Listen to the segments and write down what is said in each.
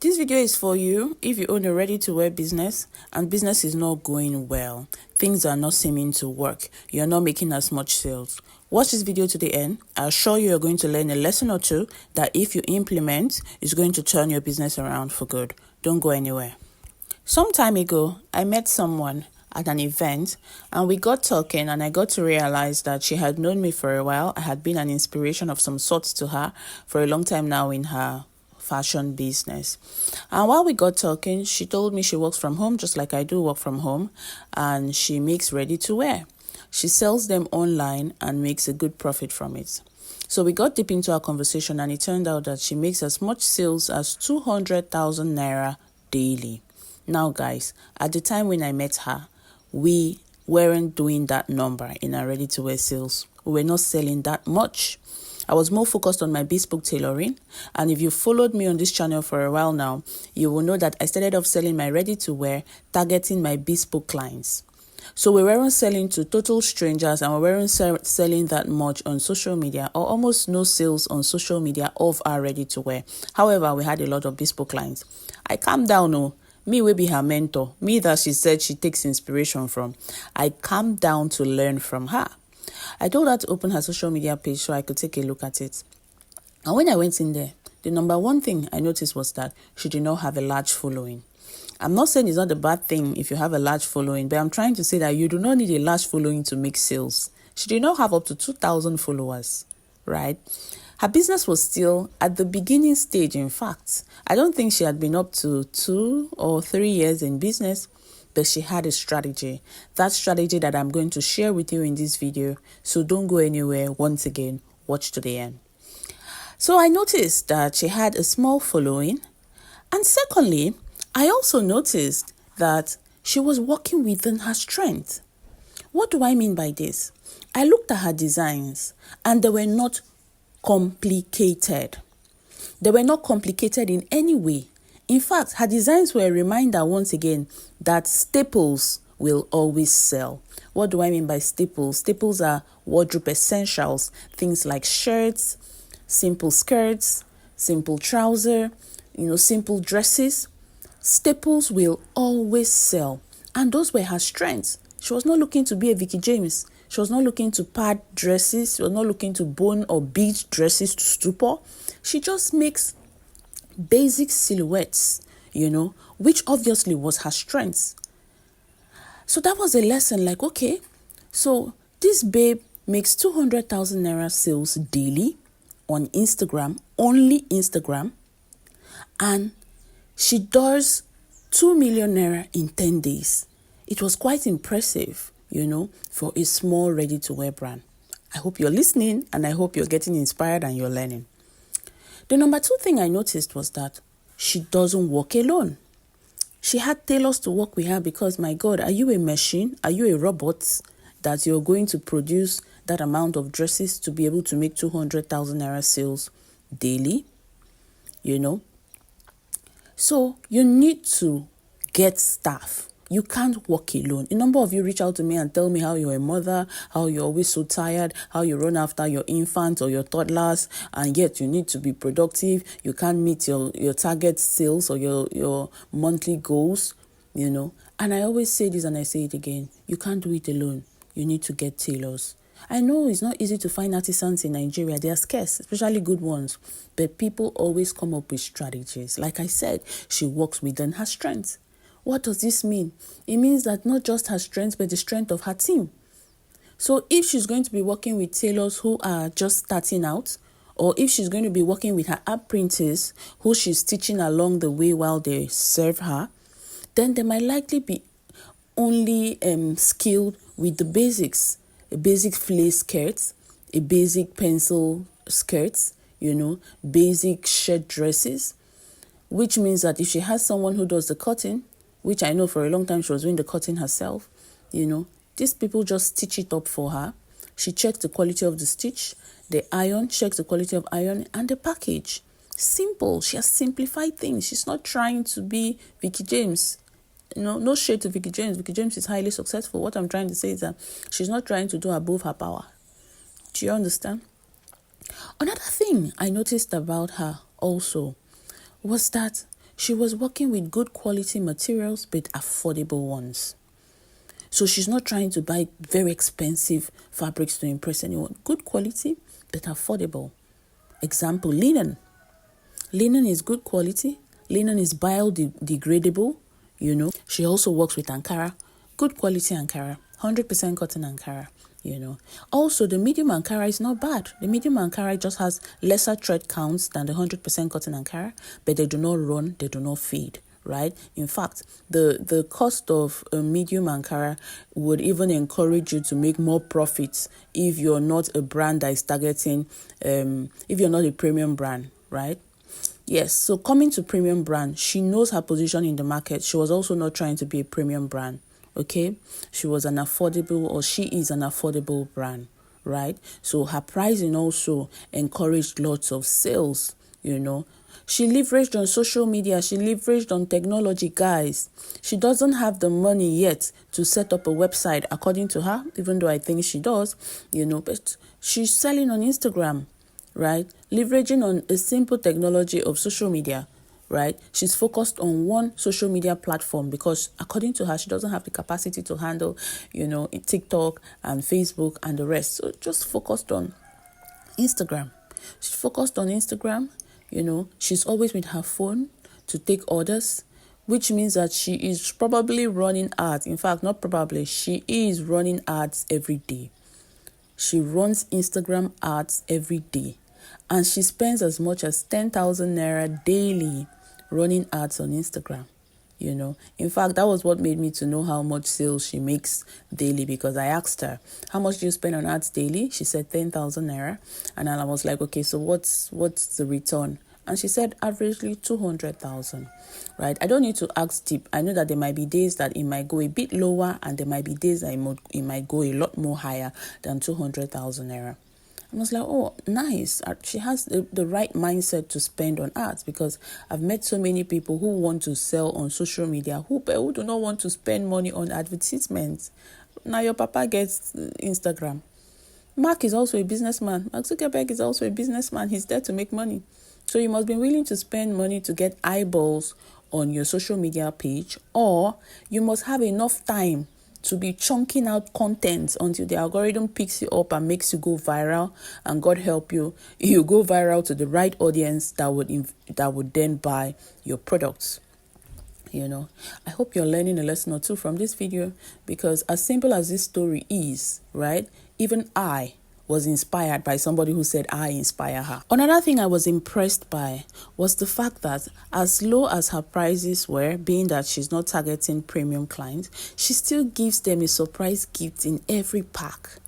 This video is for you if you own a ready-to-wear business and business is not going well. Things are not seeming to work. You're not making as much sales. Watch this video to the end. I assure you you're going to learn a lesson or two that if you implement, is going to turn your business around for good. Don't go anywhere. Some time ago, I met someone at an event and we got talking and I got to realize that she had known me for a while. I had been an inspiration of some sorts to her for a long time now in her fashion business. And while we got talking, she told me she works from home just like I do work from home, and she makes ready to wear. She sells them online and makes a good profit from it. So we got deep into our conversation and it turned out that she makes as much sales as 200,000 Naira daily. Now guys, at the time when I met her, we weren't doing that number in our ready to wear sales. We were not selling that much. I was more focused on my bespoke tailoring, and if you followed me on this channel for a while now, you will know that I started off selling my ready-to-wear, targeting my bespoke clients. So we weren't selling to total strangers and we weren't selling that much on social media, or almost no sales on social media of our ready-to-wear. However, we had a lot of bespoke clients. I calmed down, me will be her mentor, me that she said she takes inspiration from. I calmed down to learn from her. I told her to open her social media page so I could take a look at it. And when I went in there, the number one thing I noticed was that she did not have a large following. I'm not saying it's not a bad thing if you have a large following, but I'm trying to say that you do not need a large following to make sales. She did not have up to 2,000 followers, right? Her business was still at the beginning stage, in fact. I don't think she had been up to 2 or 3 years in business, but she had a strategy. That strategy that I'm going to share with you in this video. So don't go anywhere. Once again, watch to the end. So I noticed that she had a small following. And secondly, I also noticed that she was working within her strength. What do I mean by this? I looked at her designs and they were not complicated. They were not complicated in any way. In fact, her designs were a reminder once again that staples will always sell. What do I mean by staples? Staples are wardrobe essentials, things like shirts, simple skirts, simple trouser, simple dresses. Staples will always sell. And those were her strengths. She was not looking to be a Vicky James. She was not looking to pad dresses. She was not looking to bone or bead dresses to stupor. She just makes basic silhouettes, which obviously was her strength. So that was a lesson like, okay, so this babe makes 200,000 Naira sales daily on Instagram, only Instagram, and she does 2 million Naira in 10 days. It was quite impressive, for a small ready-to-wear brand. I hope you're listening and I hope you're getting inspired and you're learning. The number 2 thing I noticed was that she doesn't work alone. She had tailors to work with her because, my God, are you a machine? Are you a robot that you're going to produce that amount of dresses to be able to make 200,000 Naira sales daily? So you need to get staff. You can't work alone. A number of you reach out to me and tell me how you're a mother, how you're always so tired, how you run after your infants or your toddlers, and yet you need to be productive. You can't meet your target sales or your monthly goals, And I always say this and I say it again. You can't do it alone. You need to get tailors. I know it's not easy to find artisans in Nigeria. They are scarce, especially good ones. But people always come up with strategies. Like I said, she works within her strengths. What does this mean? It means that not just her strength, but the strength of her team. So if she's going to be working with tailors who are just starting out, or if she's going to be working with her apprentices who she's teaching along the way while they serve her, then they might likely be only skilled with the basics, a basic flare skirts, a basic pencil skirts, basic shirt dresses, which means that if she has someone who does the cutting, which I know for a long time she was doing the cutting herself, these people just stitch it up for her. She checks the quality of the stitch, the iron, checks the quality of iron, and the package. Simple. She has simplified things. She's not trying to be Vicky James. No shade to Vicky James. Vicky James is highly successful. What I'm trying to say is that she's not trying to do above her power. Do you understand? Another thing I noticed about her also was that She was working with good quality materials but affordable ones. So she's not trying to buy very expensive fabrics to impress anyone. Good quality but affordable. Example, linen. Linen is good quality. Linen is biodegradable, She also works with Ankara. Good quality Ankara. 100% cotton Ankara, Also, the medium Ankara is not bad. The medium Ankara just has lesser thread counts than the 100% cotton Ankara, but they do not run, they do not fade, right? In fact, the cost of a medium Ankara would even encourage you to make more profits if you're not a brand that is targeting, if you're not a premium brand, right? Yes, so coming to premium brand, she knows her position in the market. She was also not trying to be a premium brand. Okay, she is an affordable brand, right? So her pricing also encouraged lots of sales, She leveraged on social media. She leveraged on technology, guys. She doesn't have the money yet to set up a website, according to her, even though I think she does, but she's selling on Instagram, right? Leveraging on a simple technology of social media, right? She's focused on one social media platform because according to her, she doesn't have the capacity to handle, TikTok and Facebook and the rest. So just focused on Instagram. She's focused on Instagram, she's always with her phone to take orders, which means that she is probably running ads. In fact, not probably, she is running ads every day. She runs Instagram ads every day. And she spends as much as 10,000 Naira daily running ads on Instagram. In fact, that was what made me to know how much sales she makes daily, because I asked her, how much do you spend on ads daily? She said 10,000 Naira. And I was like, okay, so what's the return? And she said averagely 200,000, right? I don't need to ask deep. I know that there might be days that it might go a bit lower and there might be days that it might go a lot more higher than 200,000 Naira. I was like, oh, nice. She has the right mindset to spend on ads, because I've met so many people who want to sell on social media who do not want to spend money on advertisements. Now your papa gets Instagram. Mark is also a businessman. Mark Zuckerberg is also a businessman. He's there to make money. So you must be willing to spend money to get eyeballs on your social media page, or you must have enough time to be chunking out content until the algorithm picks you up and makes you go viral. And God help you, you go viral to the right audience that would then buy your products. I hope you're learning a lesson or two from this video, because as simple as this story is, right? Even I was inspired by somebody who said I inspire her. Another thing I was impressed by was the fact that as low as her prices were, being that she's not targeting premium clients, she still gives them a surprise gift in every pack.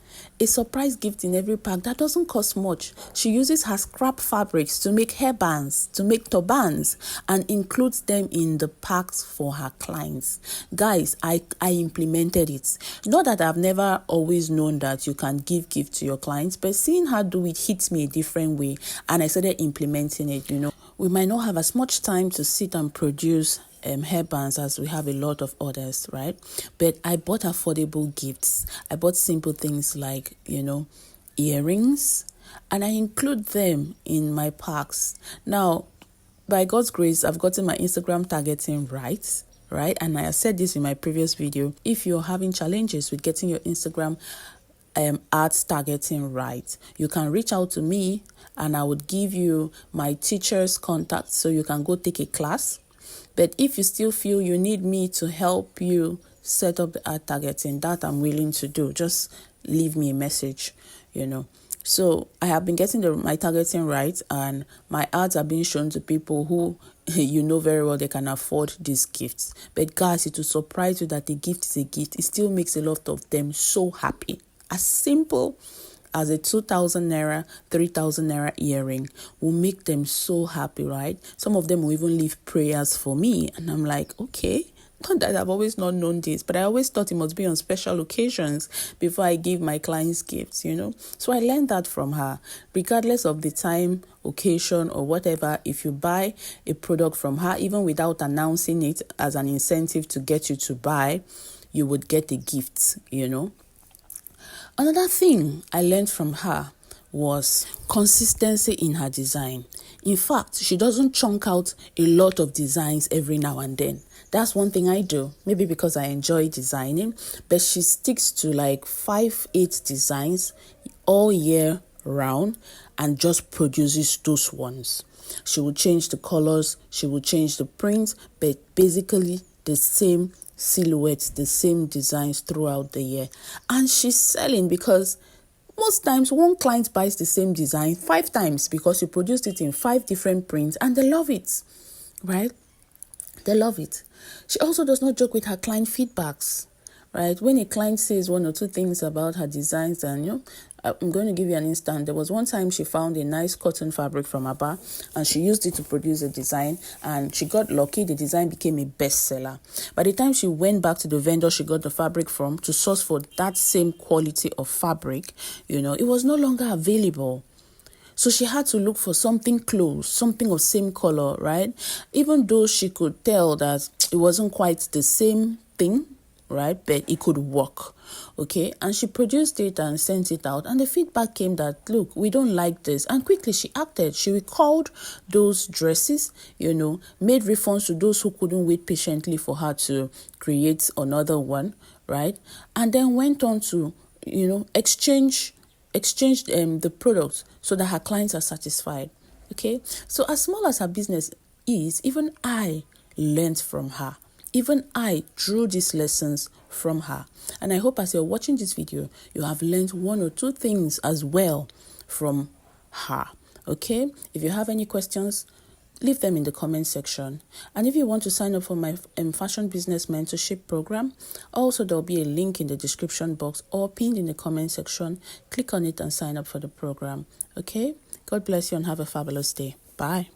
A surprise gift in every pack that doesn't cost much. She uses her scrap fabrics to make hairbands, to make turbans, and includes them in the packs for her clients. Guys, I implemented it. Not that I've never always known that you can give gift to your clients, but seeing her do it hits me a different way, and I started implementing it. We might not have as much time to sit and produce hairbands as we have a lot of others, right? But I bought affordable gifts. I bought simple things like, earrings, and I include them in my packs. Now, by God's grace, I've gotten my Instagram targeting right? And I said this in my previous video. If you're having challenges with getting your Instagram ads targeting right, you can reach out to me and I would give you my teacher's contact so you can go take a class. But if you still feel you need me to help you set up the ad targeting, that I'm willing to do. Just leave me a message, So I have been getting my targeting right, and my ads are being shown to people who very well they can afford these gifts. But guys, it will surprise you that the gift is a gift. It still makes a lot of them so happy. As simple as a 2,000 Naira, 3,000 Naira earring will make them so happy, right? Some of them will even leave prayers for me. And I'm like, okay, not that I've always not known this, but I always thought it must be on special occasions before I give my clients gifts, So I learned that from her. Regardless of the time, occasion, or whatever, if you buy a product from her, even without announcing it as an incentive to get you to buy, you would get a gift, Another thing I learned from her was consistency in her design. In fact, she doesn't chunk out a lot of designs every now and then. That's one thing I do, maybe because I enjoy designing, but she sticks to like 5-8 designs all year round and just produces those ones. She will change the colors, she will change the prints, but basically the same silhouettes, the same designs throughout the year. And she's selling because most times one client buys the same design 5 times because you produced it in 5 different prints and they love it, right? They love it. She also does not joke with her client feedbacks, right? When a client says 1 or 2 things about her designs, and I'm going to give you an instance. There was one time she found a nice cotton fabric from Aba and she used it to produce a design, and she got lucky. The design became a bestseller. By the time she went back to the vendor she got the fabric from to source for that same quality of fabric, it was no longer available. So she had to look for something close, something of same color, right? Even though she could tell that it wasn't quite the same thing, right? But it could work, okay? And she produced it and sent it out. And the feedback came that, look, we don't like this. And quickly she acted. She recalled those dresses, made refunds to those who couldn't wait patiently for her to create another one, right? And then went on to, exchange the products so that her clients are satisfied. Okay, so as small as her business is, even I learned from her. Even I drew these lessons from her. And I hope as you're watching this video, you have learned 1 or 2 things as well from her. Okay, if you have any questions, leave them in the comment section. And if you want to sign up for my fashion business mentorship program, also there'll be a link in the description box or pinned in the comment section. Click on it and sign up for the program. Okay, God bless you and have a fabulous day. Bye.